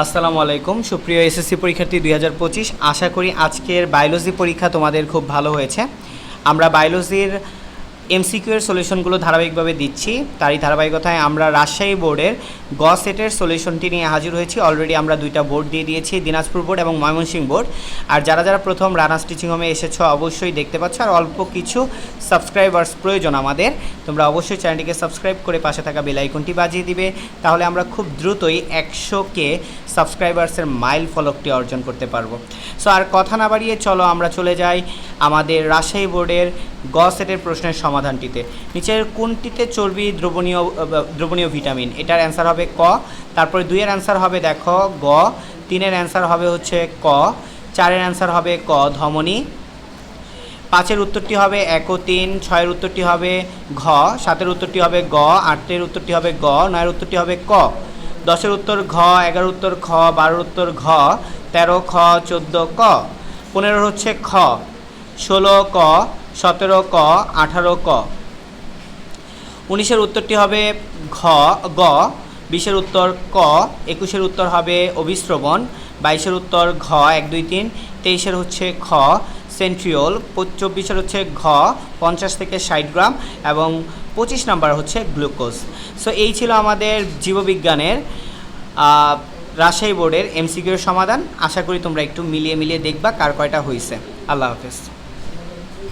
আসসালামু আলাইকুম সুপ্রিয় এসএসসি পরীক্ষার্থী 2025। আশা করি আজকের বায়োলজি পরীক্ষা তোমাদের খুব ভালো হয়েছে। আমরা বায়োলজির এমসিকিউ এর সলিউশনগুলো ধারাবাহিকভাবে দিচ্ছি। তারই ধারাবাহিকতায় আমরা রাজশাহী বোর্ডের গ সেটের সলিউশনটি নিয়ে হাজির হয়েছি। অলরেডি আমরা দুইটা বোর্ড দিয়ে দিয়েছি, দিনাজপুর বোর্ড এবং ময়মনসিংহ বোর্ড। আর যারা প্রথম রানার্স টিচিং হোমে এসেছো অবশ্যই দেখতে পাচ্ছ। আর অল্প কিছু সাবস্ক্রাইবার্স প্রয়োজন আমাদের। তোমরা অবশ্যই চ্যানেলটিকে সাবস্ক্রাইব করে পাশে থাকা বেল আইকনটি বাজিয়ে দিবে, তাহলে আমরা খুব দ্রুতই 100K সাবস্ক্রাইবার্সের মাইল ফলকটি অর্জন করতে পারবো। সো আর কথা না বাড়িয়ে চলো আমরা চলে যাই আমাদের রাজশাহী বোর্ডের গ সেটের প্রশ্নের সমাধানটিতে। নিচের কোনটিতে চর্বি দ্রবণীয় ভিটামিন? এটার অ্যান্সার হবে ক। তারপরে 2 এর অ্যান্সার হবে দেখো গ, 3 এর অ্যান্সার হবে হচ্ছে ক, 4 এর অ্যান্সার হবে ক ধমনী, 5 এর উত্তরটি হবে 1 ও 3, 6 এর উত্তরটি হবে ঘ, 7 এর উত্তরটি হবে গ, 8 এর উত্তরটি হবে গ, 9 এর উত্তরটি হবে ক, 10 এর উত্তর ঘ, 11 উত্তর খ, 12 উত্তর ঘ, 13 খ, 14 ক, 15 হচ্ছে খ, 16 ক, 17 ক, 18 ক, 19 এর উত্তরটি হবে গ, 20 এর উত্তর ক, 21 এর উত্তর হবে অভিস্রবণ, 22 এর উত্তর ঘ 1 2 3, 23 এর হচ্ছে খ সেন্ট্রিওল, 24 এর হচ্ছে ঘ 50 থেকে 60 গ্রাম এবং 25 নাম্বার হচ্ছে গ্লুকোজ। সো এই ছিল আমাদের জীববিজ্ঞানের রাজশাহী বোর্ডের এমসিকিউ এর সমাধান। আশা করি তোমরা একটু মিলিয়ে দেখবা কার কয়টা হয়েছে। আল্লাহ হাফেজ।